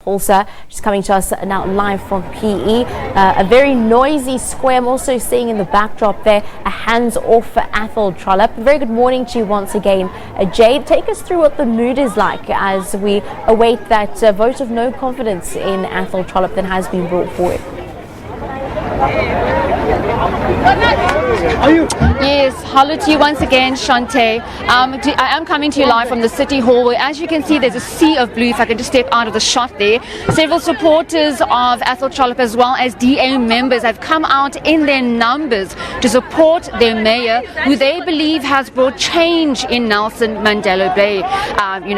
Also, just coming to us now live from PE, a very noisy square. I'm also seeing in the backdrop there a hands-off for Athol Trollip. Very good morning to you once again, Jade. Take us through what the mood is like as we await that vote of no confidence in Athol Trollip that has been brought forward. Yes, hello to you once again, Shante. I am coming to you live from the City Hall, where, as you can see, there's a sea of blue. If I can just step out of the shot there. Several supporters of Athol Trollip as well as DA members have come out in their numbers to support their mayor, who they believe has brought change in Nelson Mandela Bay.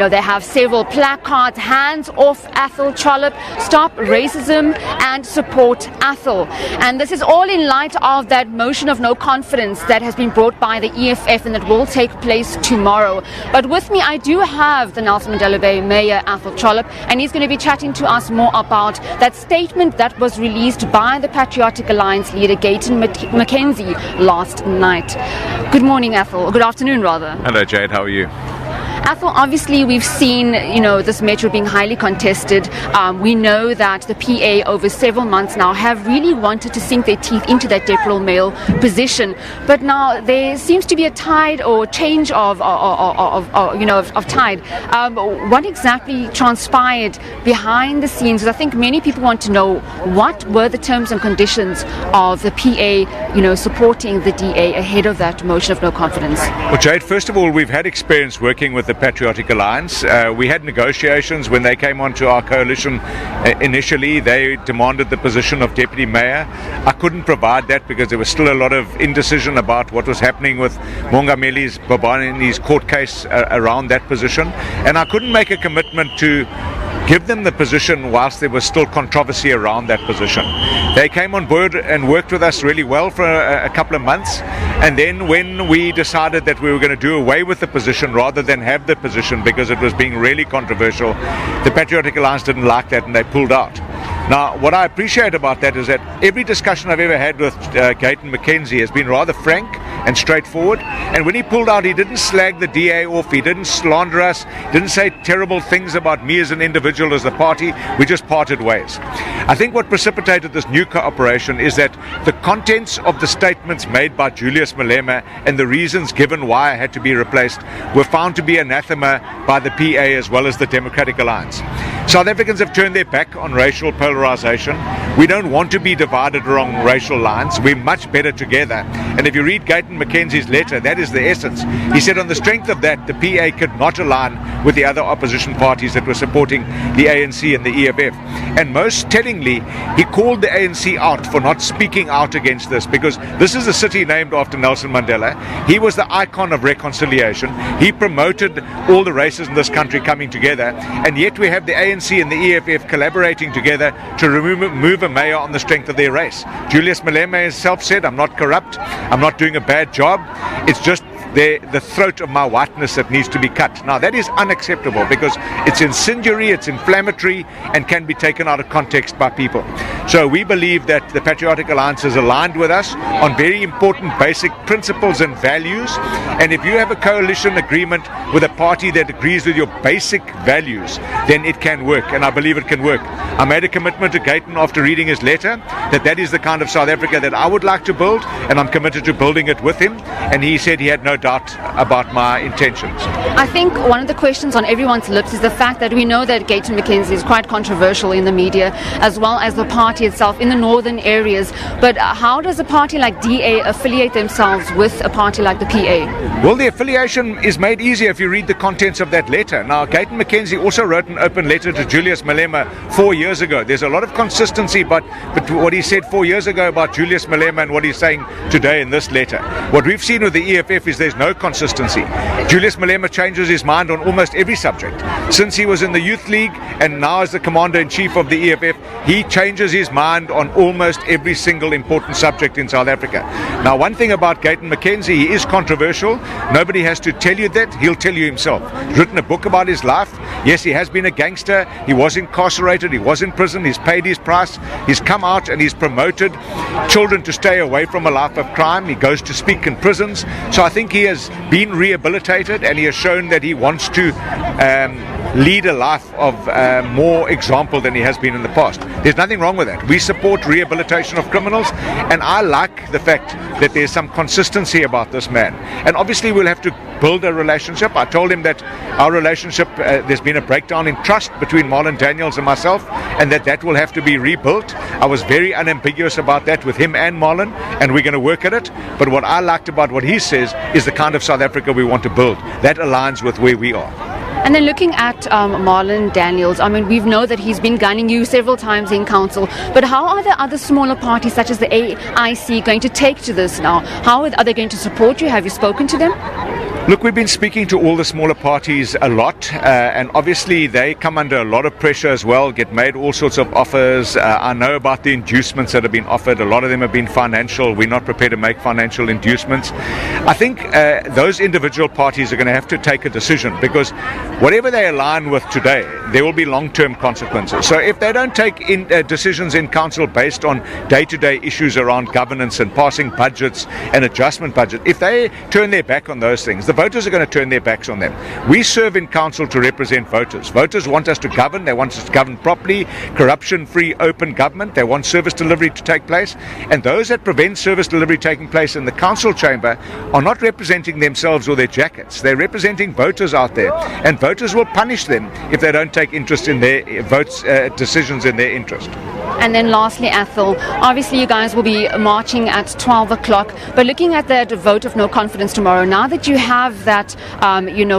They have several placards, hands off Athol Trollip, stop racism and support Athol. And this is all in light of that motion of no confidence that has been brought by the EFF and that will take place tomorrow. But with me, I do have the Nelson Mandela Bay Mayor, Athol Trollip, and he's going to be chatting to us more about that statement that was released by the Patriotic Alliance leader, Gayton McKenzie, last night. Good morning, Athol. Good afternoon, rather. Hello, Jade. How are you? Athol, obviously we've seen, this metro being highly contested. We know that the PA over several months now have really wanted to sink their teeth into that deputy mayor position. But now there seems to be a tide or change of tide. What exactly transpired behind the scenes? Because I think many people want to know what were the terms and conditions of the PA, supporting the DA ahead of that motion of no confidence. Well, Jade, first of all, we've had experience working with the Patriotic Alliance. We had negotiations when they came onto our coalition. Initially, they demanded the position of deputy mayor. I couldn't provide that because there was still a lot of indecision about what was happening with Mongameli's Babani's court case around that position, and I couldn't make a commitment to give them the position whilst there was still controversy around that position. They came on board and worked with us really well for a couple of months, and then when we decided that we were going to do away with the position rather than have the position because it was being really controversial, the Patriotic Alliance didn't like that and they pulled out. Now, what I appreciate about that is that every discussion I've ever had with Gayton McKenzie has been rather frank and straightforward. And when he pulled out, he didn't slag the DA off, he didn't slander us, didn't say terrible things about me as an individual, as the party. We just parted ways. I think what precipitated this new cooperation is that the contents of the statements made by Julius Malema and the reasons given why I had to be replaced were found to be anathema by the PA as well as the Democratic Alliance. South Africans have turned their back on racial polarization. We don't want to be divided along racial lines. We're much better together. And if you read Gayton McKenzie's letter, that is the essence. He said on the strength of that, the PA could not align with the other opposition parties that were supporting the ANC and the EFF. And most tellingly, he called the ANC out for not speaking out against this, because this is a city named after Nelson Mandela. He was the icon of reconciliation. He promoted all the races in this country coming together, and yet we have the ANC and the EFF collaborating together to remove a mayor on the strength of their race. Julius Malema himself said, "I'm not corrupt, I'm not doing a bad job, it's just the throat of my whiteness that needs to be cut." Now, that is unacceptable because it's incendiary, it's inflammatory, and can be taken out of context by people. So we believe that the Patriotic Alliance is aligned with us on very important basic principles and values. And if you have a coalition agreement with a party that agrees with your basic values, then it can work, and I believe it can work. I made a commitment to Gayton after reading his letter that is the kind of South Africa that I would like to build, and I'm committed to building it with him, and he said he had no doubt about my intentions. I think one of the questions on everyone's lips is the fact that we know that Gayton McKenzie is quite controversial in the media, as well as the party itself in the northern areas. But how does a party like DA affiliate themselves with a party like the PA? Well, the affiliation is made easier if you read the contents of that letter. Now, Gayton McKenzie also wrote an open letter to Julius Malema 4 years ago. There's a lot of consistency but what he said 4 years ago about Julius Malema and what he's saying today in this letter. What we've seen with the EFF is there's no consistency. Julius Malema changes his mind on almost every subject. Since he was in the Youth League and now as the Commander-in-Chief of the EFF, he changes his mind on almost every single important subject in South Africa. Now, one thing about Gayton McKenzie, he is controversial. Nobody has to tell you that. He'll tell you himself. He's written a book about his life. Yes, he has been a gangster. He was incarcerated. He was in prison. He's paid his price. He's come out and he's promoted children to stay away from a life of crime. He goes to speak in prisons. So I think he he has been rehabilitated and he has shown that he wants to lead a life of more example than he has been in the past. There's nothing wrong with that. We support rehabilitation of criminals, and I like the fact that there's some consistency about this man. And obviously we'll have to build a relationship. I told him that our relationship, there's been a breakdown in trust between Marlon Daniels and myself, and that will have to be rebuilt. I was very unambiguous about that with him and Marlon, and we're going to work at it. But what I liked about what he says is the kind of South Africa we want to build. That aligns with where we are. And then looking at Marlon Daniels, I mean, we know that he's been gunning you several times in council, but how are the other smaller parties such as the AIC going to take to this now? How are they going to support you? Have you spoken to them? Look, we've been speaking to all the smaller parties a lot, and obviously they come under a lot of pressure as well, get made all sorts of offers. I know about the inducements that have been offered. A lot of them have been financial. We're not prepared to make financial inducements. I think those individual parties are going to have to take a decision, because whatever they align with today, there will be long-term consequences. So if they don't take decisions in council based on day-to-day issues around governance and passing budgets and adjustment budget, if they turn their back on those things, the voters are going to turn their backs on them. We serve in council to represent voters. Voters want us to govern. They want us to govern properly, corruption-free, open government. They want service delivery to take place. And those that prevent service delivery taking place in the council chamber are not representing themselves or their jackets. They're representing voters out there. And voters will punish them if they don't take interest in their decisions in their interest. And then lastly, Athol, obviously you guys will be marching at 12 o'clock, but looking at that vote of no confidence tomorrow, now that you have that,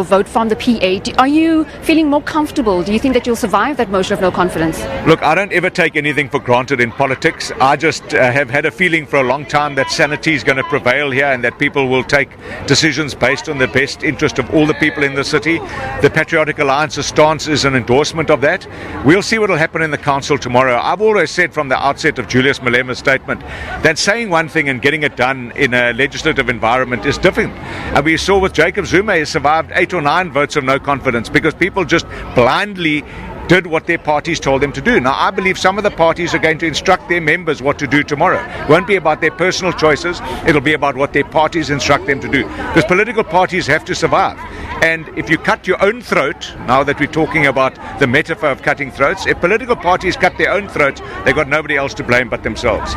vote from the PA, are you feeling more comfortable? Do you think that you'll survive that motion of no confidence? Look, I don't ever take anything for granted in politics. I just have had a feeling for a long time that sanity is going to prevail here, and that people will take decisions based on the best interest of all the people in the city. The Patriotic Alliance's stance is an endorsement of that. We'll see what will happen in the council tomorrow. I've always said from the outset of Julius Malema's statement that saying one thing and getting it done in a legislative environment is different. And we saw with Jacob Zuma, he survived 8 or 9 votes of no confidence because people just blindly did what their parties told them to do. Now, I believe some of the parties are going to instruct their members what to do tomorrow. It won't be about their personal choices. It'll be about what their parties instruct them to do. Because political parties have to survive. And if you cut your own throat, now that we're talking about the metaphor of cutting throats, if political parties cut their own throats, they've got nobody else to blame but themselves.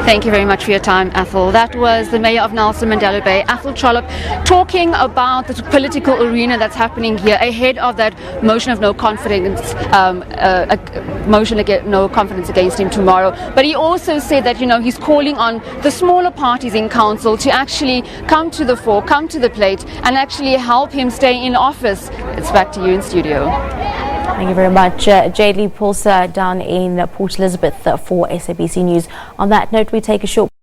Thank you very much for your time, Athol. That was the Mayor of Nelson Mandela Bay, Athol Trollip, talking about the political arena that's happening here ahead of that motion of no confidence, no confidence against him tomorrow. But he also said that, he's calling on the smaller parties in council to actually come to the fore, come to the plate, and actually help him stay in office. It's back to you in studio. Thank you very much. Jayede-Leigh Pulsar down in Port Elizabeth for SABC News. On that note, we take a short